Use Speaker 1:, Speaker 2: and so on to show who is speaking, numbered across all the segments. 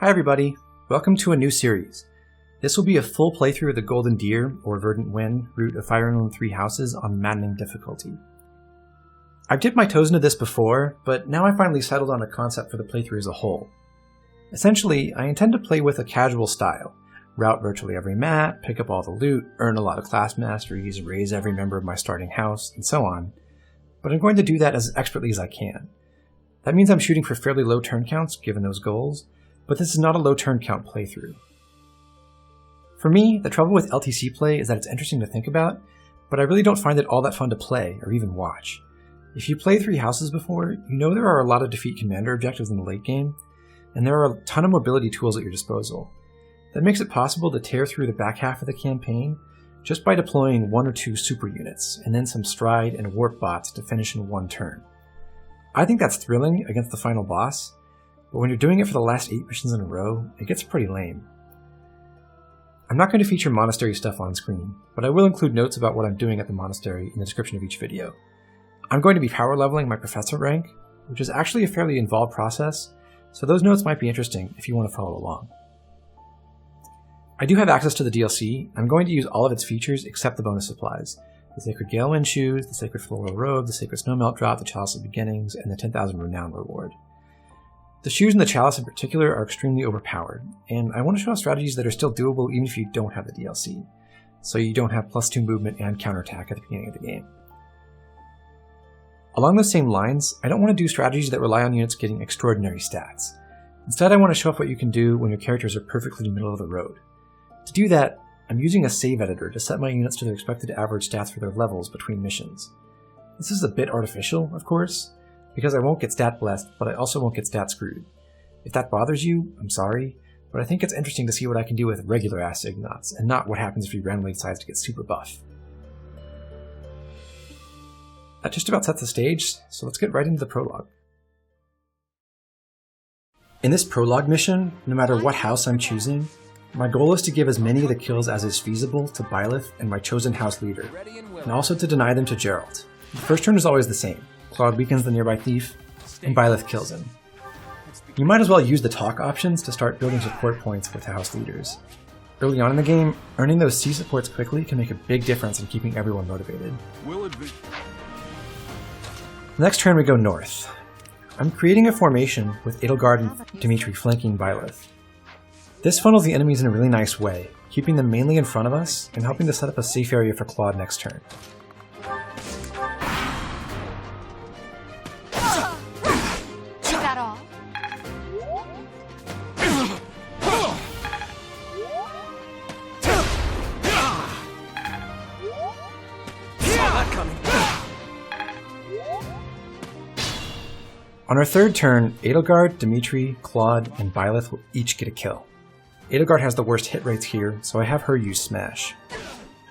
Speaker 1: Hi everybody, welcome to a new series. This will be a full playthrough of the Golden Deer, or Verdant Wind, route of Fire Emblem 3 Houses on Maddening difficulty. I've dipped my toes into this before, but now I finally settled on a concept for the playthrough as a whole. Essentially, I intend to play with a casual style, route virtually every map, pick up all the loot, earn a lot of class masteries, raise every member of my starting house, and so on, but I'm going to do that as expertly as I can. That means I'm shooting for fairly low turn counts given those goals, but this is not a low turn count playthrough. For me, the trouble with LTC play is that it's interesting to think about, but I really don't find it all that fun to play or even watch. If you played 3 Houses before, you know there are a lot of defeat commander objectives in the late game, and there are a ton of mobility tools at your disposal. That makes it possible to tear through the back half of the campaign just by deploying 1 or 2 super units, and then some stride and warp bots to finish in one turn. I think that's thrilling against the final boss, but when you're doing it for the last 8 missions in a row, it gets pretty lame. I'm not going to feature monastery stuff on screen, but I will include notes about what I'm doing at the monastery in the description of each video. I'm going to be power leveling my professor rank, which is actually a fairly involved process, so those notes might be interesting if you want to follow along. I do have access to the DLC. I'm going to use all of its features except the bonus supplies. The Sacred Galewind Shoes, the Sacred Floral Robe, the Sacred Snowmelt Drop, the Chalice of Beginnings, and the 10,000 Renown reward. The shoes and the chalice in particular are extremely overpowered, and I want to show off strategies that are still doable even if you don't have the DLC, so you don't have +2 movement and counterattack at the beginning of the game. Along those same lines, I don't want to do strategies that rely on units getting extraordinary stats. Instead, I want to show off what you can do when your characters are perfectly middle of the road. To do that, I'm using a save editor to set my units to their expected average stats for their levels between missions. This is a bit artificial, of course, because I won't get stat blessed, but I also won't get stat screwed. If that bothers you, I'm sorry, but I think it's interesting to see what I can do with regular-ass Ignots, and not what happens if you randomly decides to get super buff. That just about sets the stage, so let's get right into the prologue. In this prologue mission, no matter what house I'm choosing, my goal is to give as many of the kills as is feasible to Byleth and my chosen house leader, and also to deny them to Geralt. The first turn is always the same. Claude weakens the nearby thief, and Byleth kills him. You might as well use the talk options to start building support points with house leaders. Early on in the game, earning those C supports quickly can make a big difference in keeping everyone motivated. Next turn we go north. I'm creating a formation with Edelgard and Dimitri flanking Byleth. This funnels the enemies in a really nice way, keeping them mainly in front of us and helping to set up a safe area for Claude next turn.
Speaker 2: Is that all?
Speaker 3: Saw that coming.
Speaker 1: On our third turn, Edelgard, Dimitri, Claude, and Byleth will each get a kill. Edelgard has the worst hit rates here, so I have her use Smash.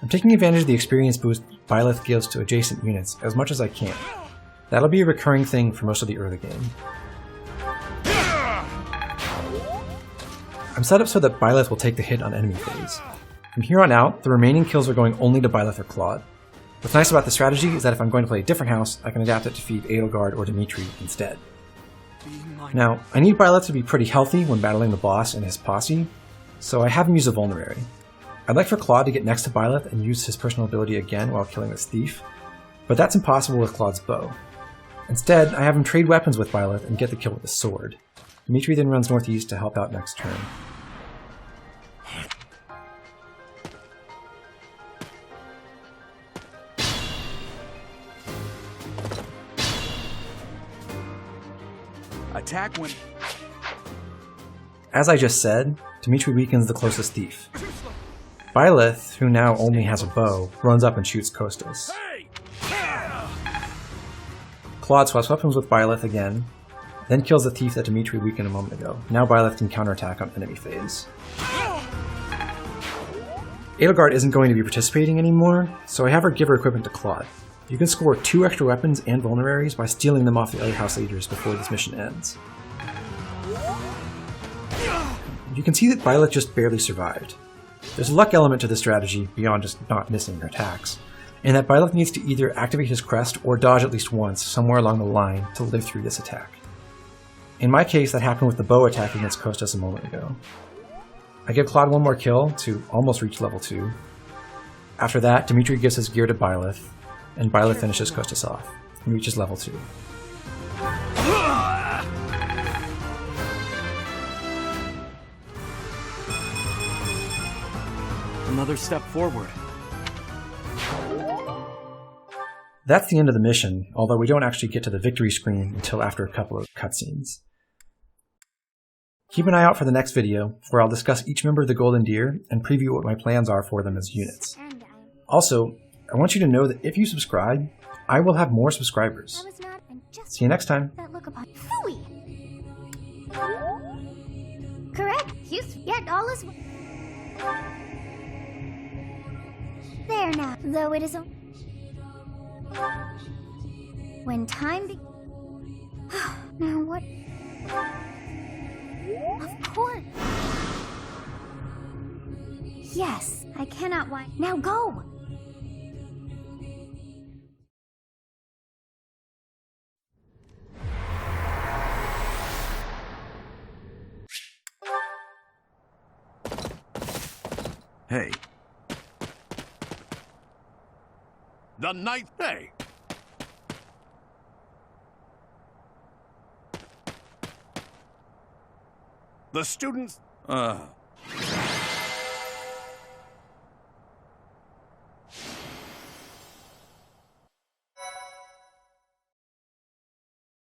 Speaker 1: I'm taking advantage of the experience boost Byleth gives to adjacent units as much as I can. That'll be a recurring thing for most of the early game. I'm set up so that Byleth will take the hit on enemy phase. From here on out, the remaining kills are going only to Byleth or Claude. What's nice about this strategy is that if I'm going to play a different house, I can adapt it to feed Edelgard or Dimitri instead. Now, I need Byleth to be pretty healthy when battling the boss and his posse, so I have him use a vulnerary. I'd like for Claude to get next to Byleth and use his personal ability again while killing this thief, but that's impossible with Claude's bow. Instead, I have him trade weapons with Byleth and get the kill with a sword. Dimitri then runs northeast to help out next turn.
Speaker 3: Attack when...
Speaker 1: As I just said, Dimitri weakens the closest thief. Byleth, who now only has a bow, runs up and shoots Kostas. Claude swaps weapons with Byleth again, then kills the thief that Dimitri weakened a moment ago. Now Byleth can counterattack on enemy phase. Edelgard isn't going to be participating anymore, so I have her give her equipment to Claude. You can score 2 extra weapons and vulneraries by stealing them off the other house leaders before this mission ends. You can see that Byleth just barely survived. There's a luck element to this strategy beyond just not missing her attacks, and that Byleth needs to either activate his crest or dodge at least once somewhere along the line to live through this attack. In my case, that happened with the bow attack against Kostas a moment ago. I give Claude one more kill to almost reach level 2. After that, Dimitri gives his gear to Byleth, and Byleth finishes Kostas off and reaches level 2.
Speaker 3: Another step forward.
Speaker 1: That's the end of the mission, although we don't actually get to the victory screen until after a couple of cutscenes. Keep an eye out for the next video, where I'll discuss each member of the Golden Deer and preview what my plans are for them as units. Also, I want you to know that if you subscribe, I will have more subscribers. See you next time.
Speaker 4: Correct. You get all is there now. Though it is a when time be now what? Of course. Yes, I cannot why. Now go.
Speaker 5: Hey.
Speaker 6: The ninth day. The students...